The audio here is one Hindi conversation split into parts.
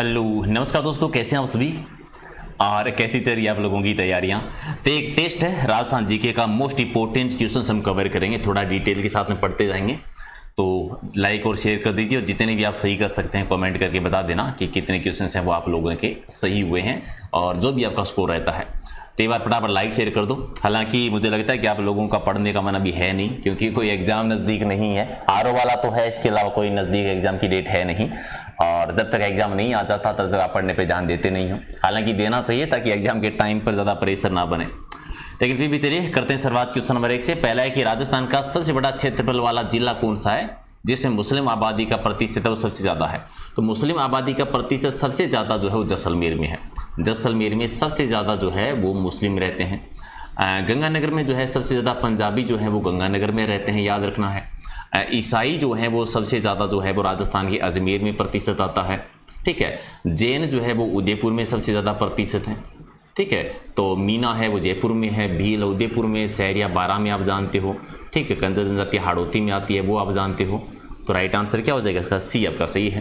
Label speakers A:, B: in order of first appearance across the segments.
A: हेलो नमस्कार दोस्तों, कैसे हैं आप सभी और कैसी चल रही है आप लोगों की तैयारियां। तो एक टेस्ट है राजस्थान जीके का, मोस्ट इंपॉर्टेंट क्वेश्चंस हम कवर करेंगे, थोड़ा डिटेल के साथ में पढ़ते जाएंगे। तो लाइक और शेयर कर दीजिए और जितने भी आप सही कर सकते हैं कमेंट करके बता देना कि कितने क्वेश्चंस हैं वो आप लोगों के सही हुए हैं और जो भी आपका स्कोर रहता है। तो एक बार फटाफट लाइक शेयर कर दो। हालांकि मुझे लगता है कि आप लोगों का पढ़ने का मन अभी है नहीं, क्योंकि कोई एग्जाम नज़दीक नहीं है। आरओ वाला तो है, इसके अलावा कोई नज़दीक एग्जाम की डेट है नहीं। और जब तक एग्जाम नहीं आ जाता तब तक आप पढ़ने पे ध्यान देते नहीं हो। हालांकि देना चाहिए ताकि एग्जाम के टाइम पर ज़्यादा प्रेशर ना बने। लेकिन फिर भी चलिए करते हैं शुरुआत क्वेश्चन नंबर 1 से। पहला है कि राजस्थान का सबसे बड़ा क्षेत्रफल वाला जिला कौन सा है जिसमें मुस्लिम आबादी का प्रतिशत है वो सबसे ज़्यादा है। तो मुस्लिम आबादी का प्रतिशत सबसे ज़्यादा जो है वो जैसलमेर में है। जैसलमेर में सबसे ज़्यादा जो है वो मुस्लिम रहते हैं। गंगानगर में जो है सबसे ज़्यादा पंजाबी जो है वो गंगानगर में रहते हैं, याद रखना है। ईसाई जो है वो सबसे ज़्यादा जो है वो राजस्थान के अजमेर में प्रतिशत आता है। ठीक है। जैन जो है वो उदयपुर में सबसे ज़्यादा प्रतिशत है। ठीक है। तो मीना है वो जयपुर में है, भील उदयपुर में, सहरिया बारां में आप जानते हो। ठीक है। कंजर जनजाति हाड़ौती में आती है, वो आप जानते हो। तो राइट आंसर क्या हो जाएगा इसका? सी आपका सही है।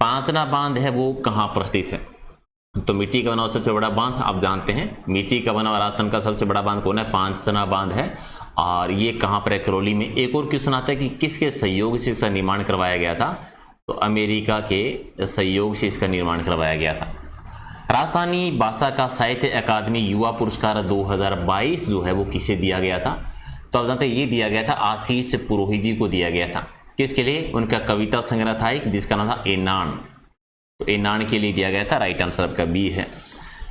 A: पांचना बांध है वो कहाँ पर स्थित है? तो मिट्टी का बना हुआ सबसे बड़ा बांध आप जानते हैं। मिट्टी का बना हुआ राजस्थान का सबसे बड़ा बांध कौन है? पांचना बांध है। और ये कहाँ पर है? करौली में। एक और क्वेश्चन आता है कि किसके सहयोग से इसका निर्माण करवाया गया था? तो अमेरिका के सहयोग से इसका निर्माण करवाया गया था। राजस्थानी भाषा का साहित्य अकादमी युवा पुरस्कार 2022 जो है वो किसे दिया गया था? तो आप जानते हैं ये दिया गया था आशीष पुरोहित जी को दिया गया था। किसके लिए? उनका कविता संग्रह था एक जिसका नाम था एनान। तो एनान के लिए दिया गया था। राइट आंसर आपका बी है।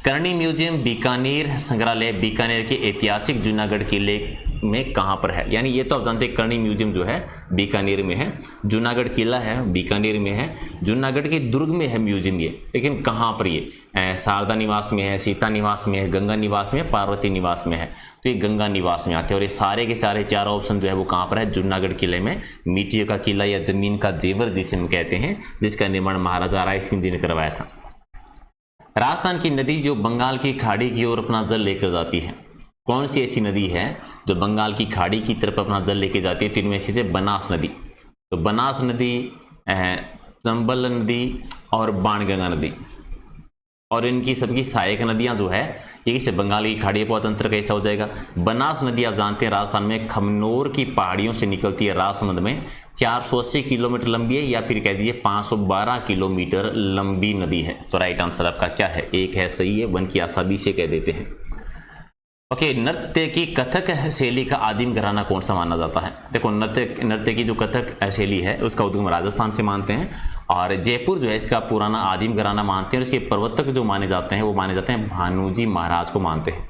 A: करनी म्यूजियम बीकानेर संग्रहालय बीकानेर के ऐतिहासिक जूनागढ़ किले में कहाँ पर है? यानी ये तो आप जानते हैं करनी म्यूजियम जो है बीकानेर में है। जूनागढ़ किला है बीकानेर में है। जूनागढ़ के दुर्ग में है म्यूजियम ये, लेकिन कहाँ पर ये? शारदा निवास में है, सीता निवास में है, गंगा निवास में है, पार्वती निवास में है। तो ये गंगा निवास में आते हैं। और ये सारे के सारे चार ऑप्शन जो है वो कहाँ पर है? जूनागढ़ किले में। मिट्टी का किला या जमीन का जेवर जिसे हम कहते हैं, जिसका निर्माण महाराजा राय सिंह जी ने करवाया था। राजस्थान की नदी जो बंगाल की खाड़ी की ओर अपना जल लेकर जाती है, कौन सी ऐसी नदी है जो बंगाल की खाड़ी की तरफ अपना जल लेके जाती है? तीन में से बनास नदी। तो बनास नदी, चंबल नदी और बाणगंगा नदी। और इनकी सबकी सहायक नदियां जो है ये किसे? बंगाल की खाड़ी का तंत्र कैसा हो जाएगा? बनास नदी आप जानते हैं राजस्थान में खमनोर की पहाड़ियों से निकलती है राजसमंद में। 480 किलोमीटर लंबी है, या फिर कह दीजिए 512 किलोमीटर लंबी नदी है। तो राइट आंसर आपका क्या है? एक है, सही है। वन की आशा भी से कह देते हैं। ओके। नृत्य की कथक शैली का आदिम घराना कौन सा माना जाता है? देखो नृत्य की जो कथक शैली है उसका उद्गम राजस्थान से मानते हैं, और जयपुर जो है इसका पुराना आदिम घराना मानते हैं। और इसके प्रवर्तक जो माने जाते हैं वो माने जाते हैं भानुजी महाराज को मानते हैं।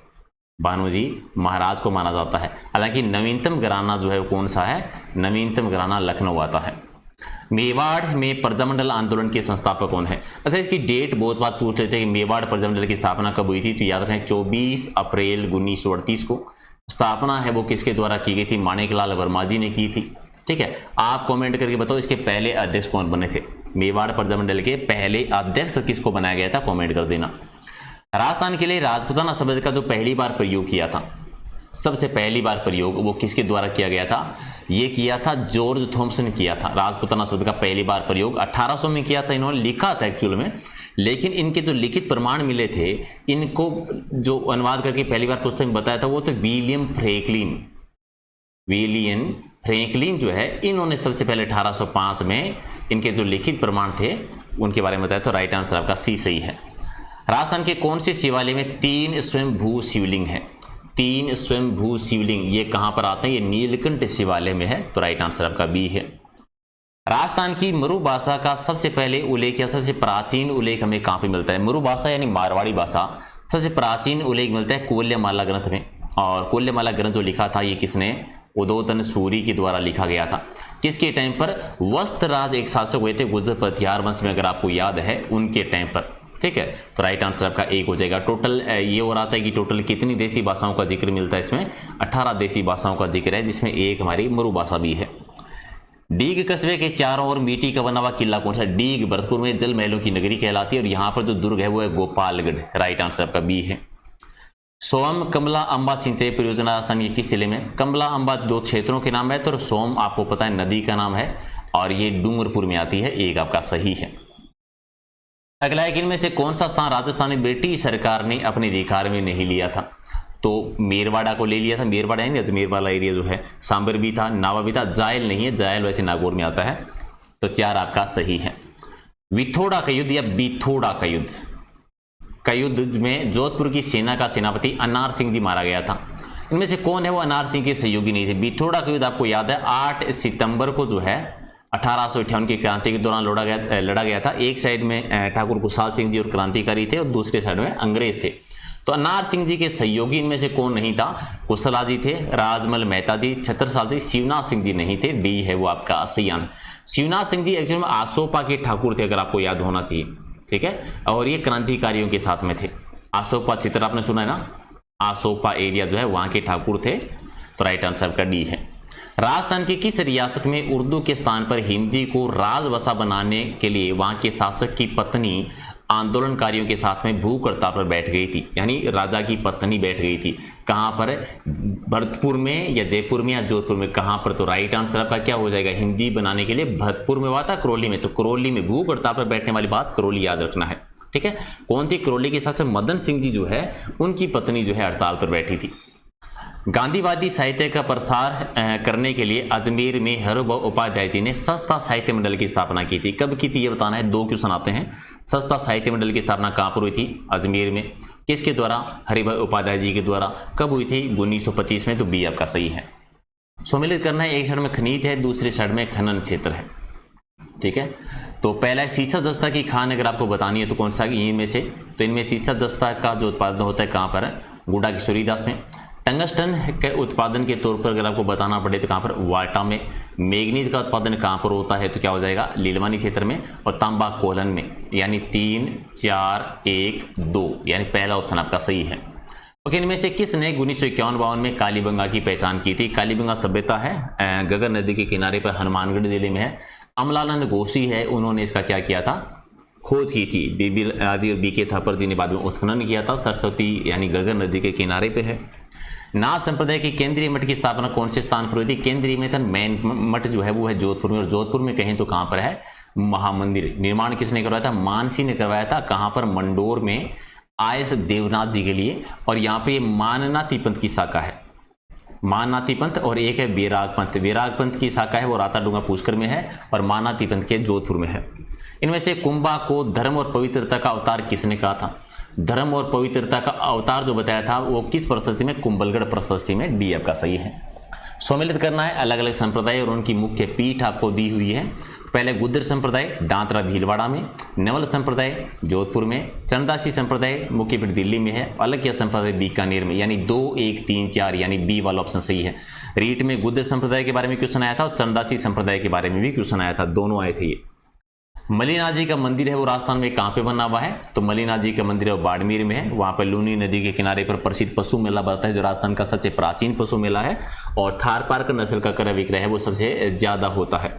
A: भानुजी महाराज को माना जाता है। हालांकि नवीनतम घराना जो है वो कौन सा है? नवीनतम घराना लखनऊ आता है। मेवाड़ में प्रजामंडल आंदोलन के संस्थापक कौन है? अच्छा, इसकी डेट बहुत बात पूछ लेते हैं कि मेवाड़ प्रजामंडल की स्थापना कब हुई थी। तो याद रखें 24 अप्रैल 1938 को स्थापना है वो किसके द्वारा की गई थी? माणिकलाल वर्मा जी ने की थी। ठीक है। आप कमेंट करके बताओ इसके पहले अध्यक्ष कौन बने थे? मेवाड़ प्रजामंडल के पहले अध्यक्ष किसको बनाया गया था? कमेंट कर देना। राजस्थान के लिए राजपूताना शब्द का जो पहली बार प्रयोग किया था, सबसे पहली बार प्रयोग वो किसके द्वारा किया गया था? ये किया था जॉर्ज थॉमसन ने किया था। राजपूताना शब्द का पहली बार प्रयोग 1800 में किया था। इन्होंने लिखा था एक्चुअल में, लेकिन इनके जो लिखित प्रमाण मिले थे, इनको जो अनुवाद करके पहली बार पुस्तक में बताया था वो तो विलियम फ्रैंकलिन जो है, इन्होंने सबसे पहले 1805 में इनके जो लिखित प्रमाण थे उनके बारे में बताया। तो राइट आंसर आपका सी सही है। राजस्थान के कौन से शिवालय में 3 स्वयंभू शिवलिंग है? 3 स्वयंभू शिवलिंग ये कहां पर आते हैं? ये नीलकंठ शिवालय में है। तो राइट आंसर आपका बी है। राजस्थान की मरु भाषा का सबसे पहले उल्लेख या सबसे प्राचीन उल्लेख हमें कहां पे मिलता है? मरु भाषा यानी मारवाड़ी भाषा सबसे प्राचीन उल्लेख मिलता है कोल्यमाला ग्रंथ में। और कोल्यमाला ग्रंथ जो लिखा था ये किसने? उदोतन सूरी के द्वारा लिखा गया था। किसके टाइम पर? वस्त्रराज एक शासक हुए थे गुर्जर पथियार वंश में, अगर आपको याद है, उनके टाइम पर। ठीक है। तो राइट आंसर आपका एक हो जाएगा। टोटल ये हो रहा था कि टोटल कितनी देसी भाषाओं का जिक्र मिलता है इसमें? 18 देसी भाषाओं का जिक्र है, जिसमें एक हमारी मरु भाषा भी है। डीग कस्बे के चारों ओर मिट्टी का बना हुआ किला कौन सा? डीग भरतपुर में जल महलों की नगरी कहलाती है, और यहाँ पर जो दुर्ग है वो है गोपालगढ़। राइट आंसर आपका बी है। सोम कमला अंबा सिंचाई परियोजना राजस्थान के किस जिले में? कमला अंबा 2 क्षेत्रों के नाम है, तो सोम आपको पता है नदी का नाम है, और ये डूंगरपुर में आती है। एक आपका सही है। अगला है कि इनमें से कौन सा स्थान राजस्थान में ब्रिटिश सरकार ने अपने अधिकार में नहीं लिया था? तो मेरवाड़ा को ले लिया था। मेरवाड़ा है अजमेर वाला एरिया जो है। सांबर भी था, नावा भी था। जायल नहीं है, जायल वैसे नागौर में आता है। तो 4 आपका सही है। विथोड़ा का युद्ध या बिथोड़ा का युद्ध में जोधपुर की सेना का सेनापति अनार सिंह जी मारा गया था। इनमें से कौन है वो अनार सिंह के सहयोगी नहीं थे? बिथोड़ा का युद्ध आपको याद है 8 सितंबर को जो है 1858 की क्रांति के दौरान लड़ा गया था। एक साइड में ठाकुर कुशाल सिंह जी और क्रांतिकारी थे और दूसरे साइड में अंग्रेज थे। तो अनार सिंह जी के सहयोगी इनमें से कौन नहीं था? कुशला जी थे, राजमल मेहता जी, छत्रसाल जी, शिवनाथ सिंह जी नहीं थे। डी है वो आपका सही आंसर। शिवनाथ सिंह जी एक्चुअली में आसोपा के ठाकुर थे, अगर आपको याद होना चाहिए, ठीक है। और ये क्रांतिकारियों के साथ में थे। आसोपा चित्र आपने सुना है ना, आसोपा एरिया जो है वहां के ठाकुर थे। तो राइट आंसर का डी है। राजस्थान की किस रियासत में उर्दू के स्थान पर हिंदी को राजभाषा बनाने के लिए वहां के शासक की पत्नी आंदोलनकारियों के साथ में भूख हड़ताल पर बैठ गई थी? यानी राजा की पत्नी बैठ गई थी। कहां पर? भरतपुर में या जयपुर में या जोधपुर में? कहां पर? तो राइट आंसर आपका क्या हो जाएगा? हिंदी बनाने के लिए भरतपुर में हुआ था, करौली में। तो करौली में भूख हड़ताल पर बैठने वाली बात करौली याद रखना है, ठीक है। कौन थी? करौली के शासक मदन सिंह जी जो है उनकी पत्नी जो है हड़ताल पर बैठी थी। गांधीवादी साहित्य का प्रसार करने के लिए अजमेर में हरिभाऊ उपाध्याय जी ने सस्ता साहित्य मंडल की स्थापना की थी। कब की थी ये बताना है। 2 क्वेश्चन आते हैं। सस्ता साहित्य मंडल की स्थापना कहां पर हुई थी? अजमेर में। किसके द्वारा? हरिभाऊ उपाध्याय जी के द्वारा। कब हुई थी? 1925 में। तो बी आपका सही है। सम्मिलित करना है, एक साइड में खनिज है, दूसरे साइड में खनन क्षेत्र है, ठीक है। तो पहला है सीसा जस्ता की खान, अगर आपको बतानी है तो कौन सा इनमें से? तो इनमें सीसा जस्ता का जो उत्पादन होता है कहां पर है? गुड़ा की सूरीदास में। टंगस्टन के उत्पादन के तौर पर अगर आपको बताना पड़े तो कहां पर? वाटा में। मैग्नीज का उत्पादन कहां पर होता है? तो क्या हो जाएगा? लीलवानी क्षेत्र में। और तांबा कोलन में। यानी 3, 4, 1, 2, यानी पहला ऑप्शन आपका सही है। ओके, इनमें से किसने 1951-52 में कालीबंगा की पहचान की थी? कालीबंगा सभ्यता है गगर नदी के किनारे पर, हनुमानगढ़ जिले में है। अमलानंद गोशी है, उन्होंने इसका क्या किया था? खोज की थी। बीबी आदि और बीके थापर जी ने बाद में उत्खनन किया था। सरस्वती यानी गगर नदी के किनारे पे है। नाथ संप्रदाय की केंद्रीय मठ की स्थापना कौन से स्थान पर हुई थी? केंद्रीय में था मेन मठ जो है वो है जोधपुर में। और जोधपुर में कहें तो कहां पर है? महामंदिर। निर्माण किसने करवाया था? मानसी ने करवाया था। कहां पर? मंडोर में, आयस देवनाथ जी के लिए। और यहाँ पे माननाथी पंथ की शाखा है, माननाथी पंथ। और एक है वैराग पंथ। वैराग पंथ की शाखा है वो राताडूंगा पुष्कर में है और माननाथी पंथ के जोधपुर में है। इनमें से कुंभा को धर्म और पवित्रता का अवतार किसने कहा था? धर्म और पवित्रता का अवतार जो बताया था वो किस प्रशस्ति में? कुंभलगढ़ प्रशस्ति में। डी आपका सही है। सम्मिलित करना है अलग अलग संप्रदाय और उनकी मुख्य पीठ आपको दी हुई है। पहले गुर्जर संप्रदाय दांतरा भीलवाड़ा में, नवल संप्रदाय जोधपुर में, चंदासी संप्रदाय मुख्य पीठ दिल्ली में है, अलग संप्रदाय बीकानेर में। यानी 2, 1, 3, 4 यानी बी वाला ऑप्शन सही है। रीट में गुर्जर संप्रदाय के बारे में क्वेश्चन आया था और चंदासी संप्रदाय के बारे में भी क्वेश्चन आया था, दोनों आए थे ये। मलिनाथ जी का मंदिर है वो राजस्थान में कहां पे बना हुआ है? तो मलिनाथ जी का मंदिर है वो बाड़मेर में है। वहां पर लूनी नदी के किनारे पर प्रसिद्ध पशु मेला बनता है जो राजस्थान का सबसे प्राचीन पशु मेला है। और थारपारकर नस्ल का क्रय विक्रय है वो सबसे ज्यादा होता है।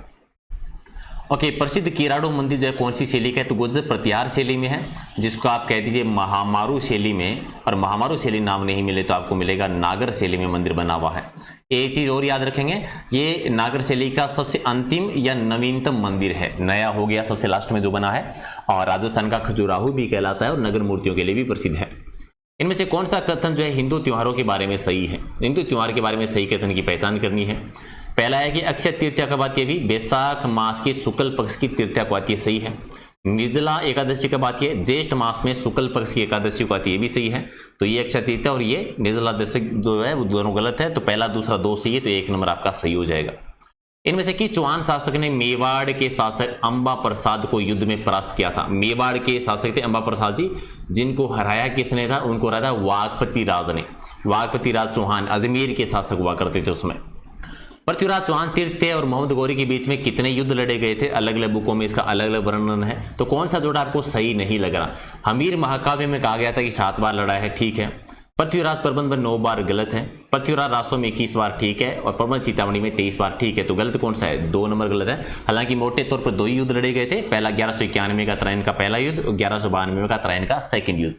A: ओके, प्रसिद्ध किराड़ू मंदिर जो है कौन सी शैली का है? तो गुर्जर प्रत्यार शैली में है, जिसको आप कह दीजिए महामारू शैली में। और महामारू शैली नाम नहीं मिले तो आपको मिलेगा नागर शैली में मंदिर बना हुआ है। एक चीज और याद रखेंगे, ये नागर शैली का सबसे अंतिम या नवीनतम मंदिर है। नया हो गया सबसे लास्ट में जो बना है। और राजस्थान का खजुराहो भी कहलाता है और नगर मूर्तियों के लिए भी प्रसिद्ध है। इनमें से कौन सा कथन जो है हिंदू त्योहारों के बारे में सही है? हिंदू त्योहार के बारे में सही कथन की पहचान करनी है। पहला है कि अक्षय तृतीया कब आती है? भी बैसाख मास की शुक्ल पक्ष की तृतीया को आती है, सही है। निर्जला एकादशी कब आती है? ज्येष्ठ मास में शुक्ल पक्ष की एकादशी को आती है, ये भी सही है। तो ये अक्षय तृतीया और ये निर्जला दशक जो है वो दोनों गलत है। तो पहला दूसरा दो सही है, तो 1 नंबर आपका सही हो जाएगा। इनमें से किस चौहान शासक ने मेवाड़ के शासक अंबा प्रसाद को युद्ध में परास्त किया था? मेवाड़ के शासक थे अंबा प्रसाद जी, जिनको हराया किसने था? उनको हराया था वाघपति राज ने। वाघपति राज चौहान अजमेर के शासक हुआ करते थे उसमें। पृथ्वीराज चौहान तृतीय और मोहम्मद गौरी के बीच में कितने युद्ध लड़े गए थे? अलग अलग बुकों में इसका अलग अलग वर्णन है। तो कौन सा जोड़ा आपको सही नहीं लग रहा? हमीर महाकाव्य में कहा गया था कि 7 बार लड़ा है, ठीक है। पृथ्वीराज प्रबंध में 9 बार गलत है। पृथ्वीराज रासों में 21 बार ठीक है। और प्रबंध चेतावनी में 23 बार ठीक है। तो गलत कौन सा है? 2 नंबर गलत है। हालांकि मोटे तौर पर 2 ही युद्ध लड़े गए थे। पहला 1191 का त्रैन का पहला युद्ध और 1192 का त्रैन का सेकंड युद्ध।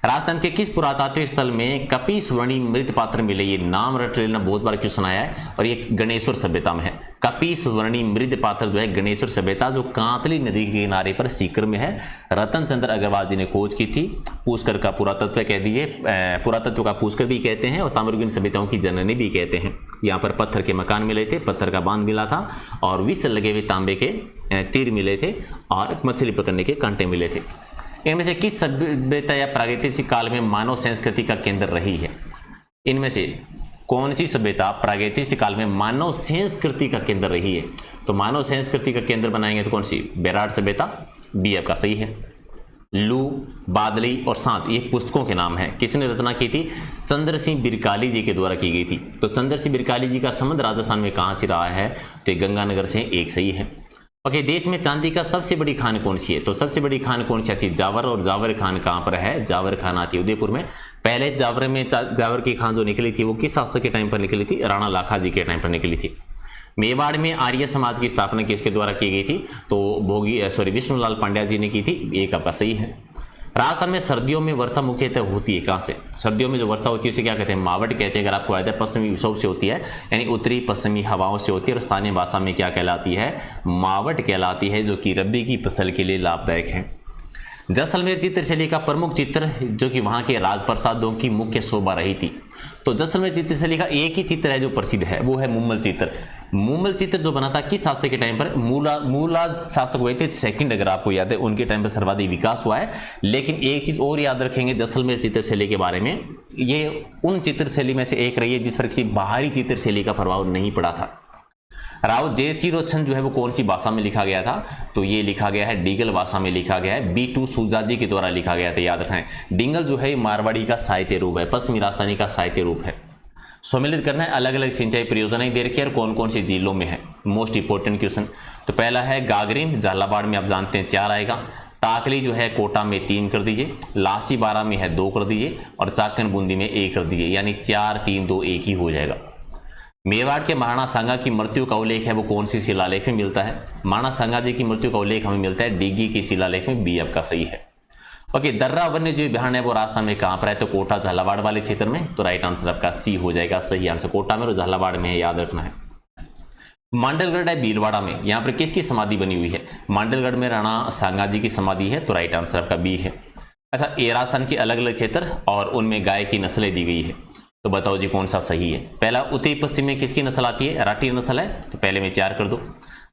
A: राजस्थान के किस पुरातात्विक स्थल में कपि सुवर्णी मृत पात्र मिले? ये नाम रट लेना, बहुत बार क्वेश्चन आया है और ये गणेश्वर सभ्यता में है। कपि सुवर्णी मृत पात्र जो है गणेश्वर सभ्यता, जो कांतली नदी के किनारे पर सीकर में है। रतन चंद्र अग्रवाल जी ने खोज की थी। पुष्कर का पुरातत्व कह दीजिए, पुरातत्व का पुष्कर भी कहते हैं और ताम्रलिप्त सभ्यताओं की जननी भी कहते हैं। यहाँ पर पत्थर के मकान मिले थे, पत्थर का बांध मिला था और विष लगे हुए तांबे के तीर मिले थे और मछली पकड़ने के कांटे मिले थे। इनमें से किस सभ्यता या प्रागैतिहासिक काल में मानव संस्कृति का केंद्र रही है? इनमें से कौन सी सभ्यता प्रागैतिहासिक काल में मानव संस्कृति का केंद्र रही है? तो मानव संस्कृति का केंद्र बनाएंगे तो कौन सी? बेरार सभ्यता, बी आपका सही है। लू, बादली और सांच ये पुस्तकों के नाम हैं। किसने रचना की थी? चंद्र सिंह बिरकाली जी के द्वारा की गई थी। तो चंद्र सिंह बिरकाली जी का संबंध राजस्थान में कहां से रहा है? तो ये गंगानगर से, एक सही है। ओके, देश में चांदी का सबसे बड़ी खान कौन सी है? तो सबसे बड़ी खान कौन सी आती है? जावर। और जावर खान कहां पर है? जावर खान आती है उदयपुर में। पहले जावर में जावर की खान जो निकली थी वो किस शासक के टाइम पर निकली थी? राणा लाखा जी के टाइम पर निकली थी। मेवाड़ में आर्य समाज की स्थापना किसके द्वारा की गई थी? तो विष्णुलाल पांड्या जी ने की थी, एक आपका सही है। राजस्थान में सर्दियों में वर्षा मुख्यतः होती है कहाँ से? सर्दियों में जो वर्षा होती है उसे क्या कहते हैं? मावट कहते हैं। अगर आपको याद है पश्चिमी विक्षोभ से होती है, यानी उत्तरी पश्चिमी हवाओं से होती है और स्थानीय भाषा में क्या कहलाती है? मावट कहलाती है, जो कि रबी की फसल के लिए लाभदायक है। जैसलमेर चित्रशैली का प्रमुख चित्र जो कि वहां के राजप्रसादों की मुख्य शोभा रही थी। तो जैसलमेर चित्रशैली का एक ही चित्र है जो प्रसिद्ध है, वो है मुम्मल चित्र। मुम्मल चित्र जो बना था किस शासक के टाइम पर? मूला शासक हुए थे सेकंड, अगर आपको याद है उनके टाइम पर सर्वाधिक विकास हुआ है। लेकिन एक चीज और याद रखेंगे जैसलमेर चित्रशैली के बारे में, ये उन चित्रशैली में से एक रही है जिस पर किसी बाहरी चित्रशैली का प्रभाव नहीं पड़ा था। राव जयचिरोचन जो है वो कौन सी भाषा में लिखा गया था? तो ये लिखा गया है डिंगल भाषा में लिखा गया है। B2 सूजा जी के द्वारा लिखा गया था, याद रखें। डिंगल जो है मारवाड़ी का साहित्य रूप है, पश्चिमी राजस्थानी का साहित्य रूप है। सम्मिलित करना है, अलग अलग सिंचाई परियोजनाएं दे रखी है और कौन कौन सी जिलों में है। Most important question. तो पहला है गागरीन, झालावाड़ में आप जानते हैं 4 आएगा। टाकली जो है कोटा में 3 कर दीजिए, लासी बारा में है 2 कर दीजिए और चाकन बूंदी में 1 कर दीजिए, यानी 4 3 2 1 ही हो जाएगा। मेवाड़ के महाराणा सांगा की मृत्यु का उल्लेख है वो कौन सी शिलालेख में मिलता है? महाराणा सांगा जी की मृत्यु का उल्लेख हमें मिलता है डिग्गी की शिलालेख में, बी आपका सही है। ओके, दर्रा वन्य जीव अभयारण्य है वो राजस्थान में कहां पर है? तो कोटा झालावाड़ वाले क्षेत्र में, तो राइट आंसर आपका सी हो जाएगा, सही आंसर कोटा में और झालावाड़ में है, याद रखना है। मांडलगढ़ है भीलवाड़ा में, यहाँ पर किसकी समाधि बनी हुई है? मांडलगढ़ में राणा सांगा जी की समाधि है, तो राइट आंसर आपका बी है। अच्छा, ये राजस्थान के अलग अलग क्षेत्र और उनमें गाय की नस्लें दी गई है, तो बताओ जी कौन सा सही है? पहला, उत्तरी पश्चिम में किसकी नस्ल आती है? राठी नस्ल है, तो पहले में 4 कर दो।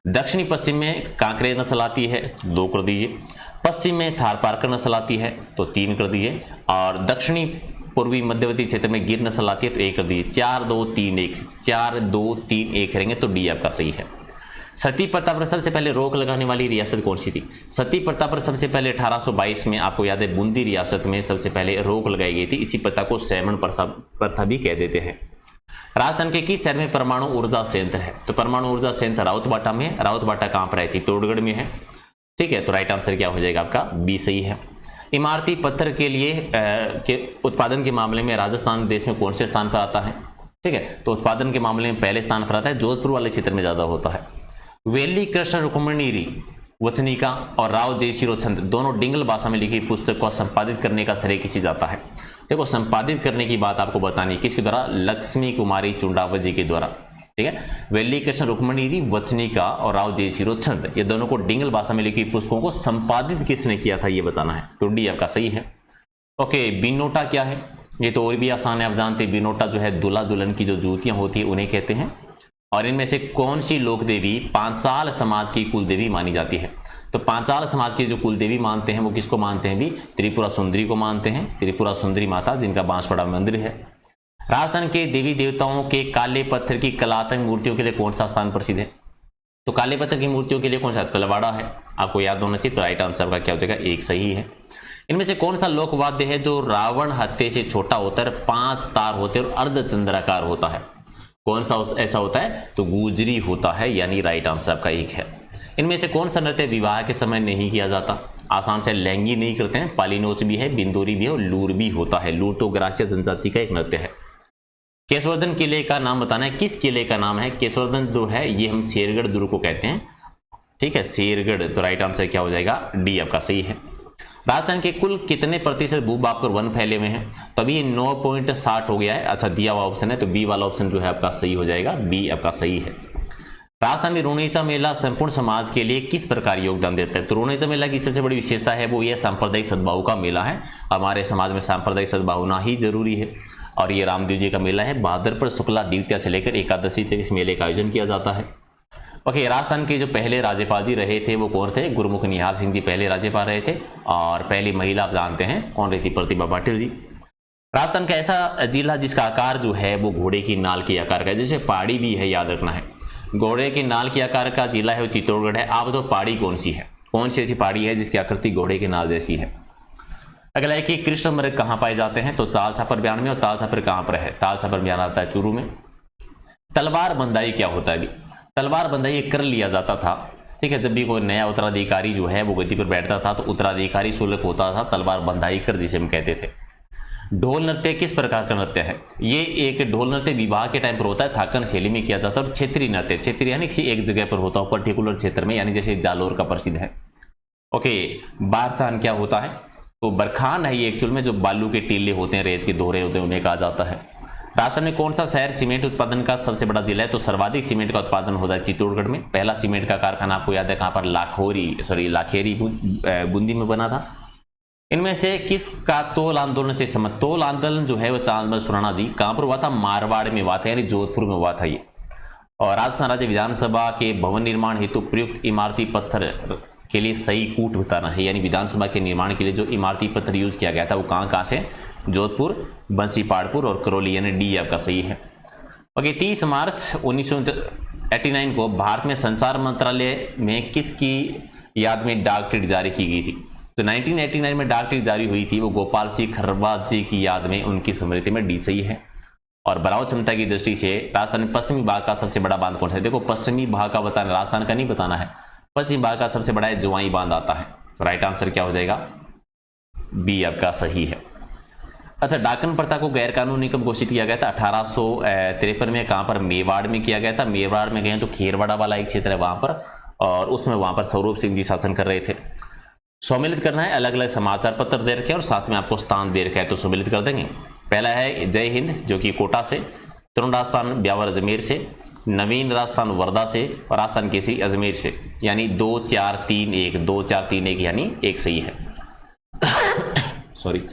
A: दक्षिणी पश्चिम में कांकरे नस्ल आती है, 2 कर दीजिए। पश्चिम में थारपारकर नस्ल आती है, तो 3 कर दीजिए। और दक्षिणी पूर्वी मध्यवर्ती क्षेत्र में गिर नस्ल आती है, तो 1 कर दीजिए। 4 2 3 1, 4 2 3 1 करेंगे तो डी आपका सही है। सती प्रथा पर सबसे पहले रोक लगाने वाली रियासत कौन सी थी? सती प्रथा पर सबसे पहले 1822 में, आपको याद है, बूंदी रियासत में सबसे पहले रोक लगाई गई थी। इसी प्रथा को सैमन प्रथा भी कह देते हैं। राजस्थान के किस शहर में परमाणु ऊर्जा संयंत्र है? तो परमाणु ऊर्जा संयंत्र राउतबाटा में है। राउतबाटा कहां पर है? चित्तौड़गढ़ में है, ठीक है। तो राइट आंसर क्या हो जाएगा आपका? बी सही है। इमारती पत्थर के लिए के उत्पादन के मामले में राजस्थान देश में कौन से स्थान पर आता है? ठीक है, तो उत्पादन के मामले में पहले स्थान पर आता है, जोधपुर वाले क्षेत्र में ज्यादा होता है। वेली कृष्ण रुक्मणी वचनिका और राव जयचिरोचन दोनों डिंगल भाषा में लिखी पुस्तक को संपादित करने का श्रेय किसे जाता है? देखो, संपादित करने की बात आपको बतानी है, किसके द्वारा? लक्ष्मी कुमारी चुंडावत जी के द्वारा, ठीक है। वेली कृष्ण रुक्मणी वचनिका और राव जयचिरोचन, ये दोनों को डिंगल भाषा में लिखी पुस्तकों को संपादित किसने किया था, ये बताना है, तो डी आपका सही है। ओके, बिनोटा क्या है? ये तो और भी आसान है, आप जानते हैं। बिनोटा जो है दूल्हा दुल्हन की जो जूतियां होती है उन्हें कहते हैं। और इनमें से कौन सी लोक देवी पांचाल समाज की कुल देवी मानी जाती है? तो पांचाल समाज की जो कुल देवी मानते हैं वो किसको मानते हैं भी? त्रिपुरा सुंदरी को मानते हैं, त्रिपुरा सुंदरी माता, जिनका बांसवाड़ा मंदिर है। राजस्थान के देवी देवताओं के काले पत्थर की कलात्मक मूर्तियों के लिए कौन सा स्थान प्रसिद्ध है? तो काले पत्थर की मूर्तियों के लिए कौन सा? तलवाड़ा है, आपको याद होना चाहिए। तो राइट आंसर का क्या हो जाएगा? 1 सही है। इनमें से कौन सा लोकवाद्य है जो रावण हत्थे से छोटा होकर 5 तार होते और अर्धचंद्राकार होता है? कौन सा ऐसा होता है? तो गुजरी होता है, यानी राइट आंसर आपका 1 है। इनमें से कौन सा नृत्य विवाह के समय नहीं किया जाता? आसान से, लहंगी नहीं करते हैं, पालीनोच भी है, बिंदोरी भी है और लूर भी होता है। लूर तो ग्रासिया जनजाति का एक नृत्य है। केशवर्धन किले का नाम बताना है, किस किले का नाम है? केशवर्धन दुर्ग है, ये हम शेरगढ़ दुर्ग को कहते हैं, ठीक है, शेरगढ़। तो राइट आंसर क्या हो जाएगा? डी आपका सही है। राजस्थान के कुल कितने प्रतिशत भूभाग पर वन फैले हुए हैं? तो अभी 9.60 हो गया है। अच्छा, दिया हुआ ऑप्शन है तो बी वाला ऑप्शन जो है आपका सही हो जाएगा, बी आपका सही है। राजस्थान में रोनेचा मेला संपूर्ण समाज के लिए किस प्रकार योगदान देता है? तो रोनेचा मेला की सबसे बड़ी विशेषता है वो ये सांप्रदायिक सद्भाव का मेला है। हमारे समाज में सांप्रदायिक सद्भाव होना ही जरूरी है और ये रामदेव जी का मेला है। भाद्रपद शुक्ला द्वितीया से लेकर एकादशी तक इस मेले का आयोजन किया जाता है। ओके, राजस्थान के जो पहले राज्यपाल जी रहे थे वो कौन थे? गुरमुख निहाल सिंह जी पहले राज्यपाल रहे थे और पहली महिला आप जानते हैं कौन रही थी? प्रतिभा पाटिल जी। राजस्थान का ऐसा जिला जिसका आकार जो है वो घोड़े की नाल के आकार का है, जैसे पहाड़ी भी है, याद रखना है। घोड़े की नाल के आकार का जिला है वो चित्तौड़गढ़ है। आप तो पहाड़ी कौन सी है, कौन सी ऐसी पहाड़ी है जिसकी आकृति घोड़े की नाल जैसी है? अगला है कि कृष्ण मृग कहाँ पाए जाते हैं? तो ताल छापर बयान में। और ताल छापर कहाँ पर है? ताल छापर बयान आता है चूरू में। तलवार बंदाई क्या होता है? अभी तलवार बंदाई कर लिया जाता था, ठीक है, जब भी कोई नया उत्तराधिकारी जो है वो गद्दी पर बैठता था तो उत्तराधिकारी शुल्क होता था, तलवार बंदाई कर जिसे हम कहते थे। ढोल नृत्य किस प्रकार का नृत्य है? ये एक ढोल नृत्य विवाह के टाइम पर होता है, थाकन शैली में किया जाता है। और क्षेत्रीय नृत्य, क्षेत्रीय यानी किसी एक जगह पर होता है, पर्टिकुलर क्षेत्र में, यानी जैसे जालोर का प्रसिद्ध है। ओके, बारसान क्या होता है? तो बरखान है ये एक्चुअल में, जो बालू के टीले होते हैं, रेत के दोहरे होते हैं, उन्हें कहा जाता है। राजस्थान में कौन सा शहर सीमेंट उत्पादन का सबसे बड़ा जिला है? तो सर्वाधिक सीमेंट का उत्पादन होता है चित्तौड़गढ़ में। पहला सीमेंट का कारखाना आपको याद है कहाँ पर? लाखेरी बूंदी में बना था। इनमें से किसका तोल आंदोलन से समझ? तोल आंदोलन जो है वो चांदमल सुराणा जी कहाँ पर हुआ था? मारवाड़ में हुआ था, यानी जोधपुर में हुआ था ये। और राजस्थान राज्य विधानसभा के भवन निर्माण हेतु प्रयुक्त इमारती पत्थर के लिए सही कूट बताना है, यानी विधानसभा के निर्माण के लिए जो इमारती पत्थर यूज किया गया था वो कहाँ से? जोधपुर, बंसी पाड़पुर और करौली, यानी डी आपका सही है। ओके, 30 मार्च 1989 को भारत में संचार मंत्रालय में किसकी याद में डाक टिकट जारी की गई थी? तो 1989 में डाक टिकट जारी हुई थी वो गोपाल सिंह खरवात जी की याद में, उनकी स्मृति में, डी सही है। और बराव क्षमता की दृष्टि से राजस्थान में पश्चिमी भाग का सबसे बड़ा बांध कौन सा है? देखो, पश्चिमी भाग का बताना, राजस्थान का नहीं बताना है। पश्चिमी भाग का सबसे बड़ा है जोवाई बांध आता है। राइट आंसर क्या हो जाएगा? बी आपका सही है। अच्छा, डाकन प्रथा को गैर कानूनी कब घोषित किया गया था? 1853 में। कहां पर? मेवाड़ में किया गया था। मेवाड़ में गए तो खेरवाड़ा वाला एक क्षेत्र है वहां पर, और उसमें वहां पर स्वरूप सिंह जी शासन कर रहे थे। सम्मिलित करना है, अलग अलग समाचार पत्र दे रखे हैं और साथ में आपको स्थान दे रखा है, तो सम्मिलित कर देंगे। पहला है जय हिंद जो कि कोटा से, तरुण राजस्थान ब्यावर अजमेर से, नवीन राजस्थान वर्धा से, और राजस्थान केसरी अजमेर से, यानी 2 4 3 1, 2 4 3 1, यानी एक सही है। सॉरी।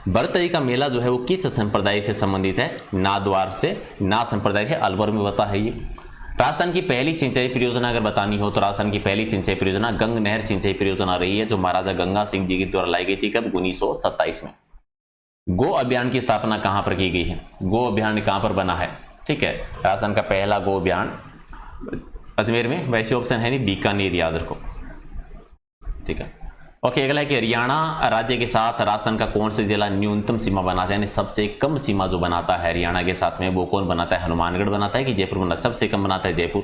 A: भरतरी का मेला जो है वो किस संप्रदाय से संबंधित है? नाद्वार से, ना संप्रदाय से, अलवर में बता है ये। राजस्थान की पहली सिंचाई परियोजना अगर बतानी हो तो राजस्थान की पहली सिंचाई परियोजना गंग नहर सिंचाई परियोजना रही है, जो महाराजा गंगा सिंह जी के द्वारा लाई गई थी। कब? 1927 में। गो अभियान की स्थापना कहां पर की गई है? गो अभियान कहां पर बना है? ठीक है, राजस्थान का पहला गो अभियान अजमेर में। वैसे ऑप्शन है नहीं, बीकानेर, याद रखो, ठीक है। ओके, अगला है कि हरियाणा राज्य के साथ राजस्थान का कौन सा जिला न्यूनतम सीमा बनाता है, यानी सबसे कम सीमा जो बनाता है हरियाणा के साथ में, वो कौन बनाता है? हनुमानगढ़ बनाता है कि जयपुर बनाता है? सबसे कम बनाता है जयपुर,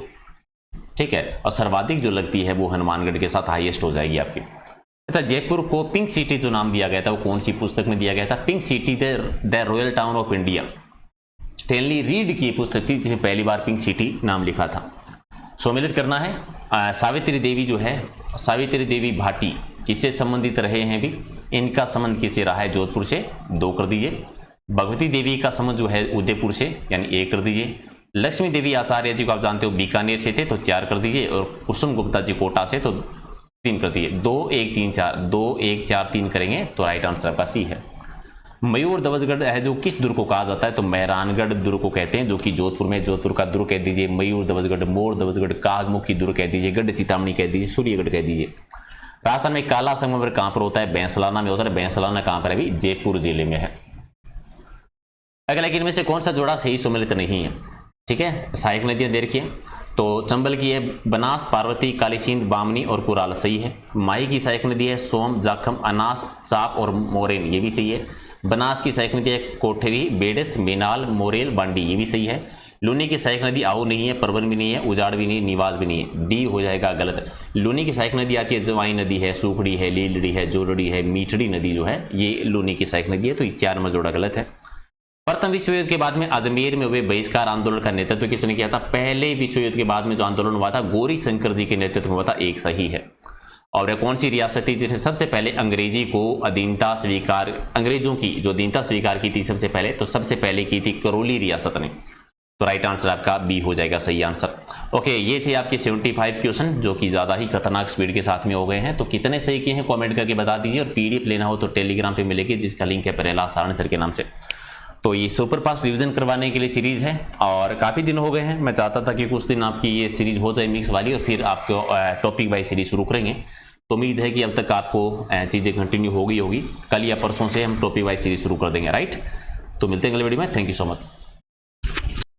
A: ठीक है। और सर्वाधिक जो लगती है वो हनुमानगढ़ के साथ हाईएस्ट हो जाएगी आपकी। अच्छा, जयपुर को पिंक सिटी जो नाम दिया गया था वो कौन सी पुस्तक में दिया गया था? Pink city the royal town of India, Stanley read की पुस्तक थी जिसने पहली बार पिंक सिटी नाम लिखा था। सम्मिलित करना है। सावित्री देवी जो है, सावित्री देवी भाटी किससे संबंधित रहे हैं? भी इनका संबंध किससे रहा है? जोधपुर से, 2 कर दीजिए। भगवती देवी का संबंध जो है उदयपुर से, यानी 1 कर दीजिए। लक्ष्मी देवी आचार्य जी को आप जानते हो बीकानेर से थे, तो 4 कर दीजिए। और कुसुम गुप्ता जी कोटा से, तो 3 कर दीजिए। 2 1 3 4, 2 1 4 3 करेंगे तो राइट आंसर आपका सी है। मयूर ध्वजगढ़ है जो किस दुर्ग को कहा जाता है? तो मेहरानगढ़ दुर्ग को कहते हैं, जो कि जोधपुर में, जोधपुर का दुर्ग कह दीजिए, मयूर ध्वजगढ़, मोर ध्वजगढ़, कागमुखी दुर्ग कह दीजिए, गढ़ चितामणी कह दीजिए, सूर्यगढ़ कह दीजिए। राजस्थान में काला संगमरमर कहां पर होता है? बैंसलाना में होता है। बैंसलाना कहां पर है? भी जयपुर जिले में है। अगला, इनमें से कौन सा जोड़ा सही सम्मिलित नहीं है? ठीक है, सहायक नदियां दे रखी है, तो चंबल की है बनास, पार्वती, कालीसिंध, बामनी और कुराल, सही है। माही की सहायक नदी है सोम, जाखम, अनास, चाप और मोरेन, ये भी सही है। बनास की सहायक नदी है कोठरी, बेडस, मेनाल, मोरेल, बांडी, ये भी सही है। लूनी की सहायक नदी आओ नहीं है, परवन भी नहीं है, उजाड़ भी नहीं, निवास भी नहीं है, डी हो जाएगा गलत। लूनी की सहायक नदी आती है जवाई नदी है, सूखड़ी है, लीलड़ी है, जोलड़ी है, मीठड़ी नदी जो है ये लूनी की सहायक नदी है, तो 4 नंबर जोड़ा गलत है। प्रथम विश्व युद्ध के बाद में अजमेर में हुए बहिष्कार आंदोलन का नेतृत्व किसने किया था? पहले विश्व युद्ध के बाद में जो आंदोलन हुआ था गौरी शंकर जी के नेतृत्व में हुआ था, 1 सही है। और वह कौन सी रियासत थी जिसने सबसे पहले अंग्रेजी को अधीनता स्वीकार, अंग्रेजों की जो अधीनता स्वीकार की थी सबसे पहले, तो सबसे पहले की थी करौली रियासत ने। तो राइट आंसर आपका बी हो जाएगा सही आंसर। ओके, ये थे आपके 75 क्वेश्चन जो कि ज़्यादा ही खतरनाक स्पीड के साथ में हो गए हैं। तो कितने सही किए हैं कमेंट करके बता दीजिए, और पीडीएफ लेना हो तो टेलीग्राम पे मिलेगी जिसका लिंक है परेला सारण सर के नाम से। तो ये सुपर फास्ट रिवीजन करवाने के लिए सीरीज़ है और काफ़ी दिन हो गए हैं, मैं चाहता था कि कुछ दिन आपकी ये सीरीज़ हो जाए मिक्स वाली और फिर आपको टॉपिक वाइज सीरीज शुरू करेंगे। तो उम्मीद है कि अब तक आपको चीज़ें कंटिन्यू होगी कल या परसों से हम टॉपिक वाइज सीरीज शुरू कर देंगे। राइट, तो मिलते हैं अगले वीडियो में। Thank you so much.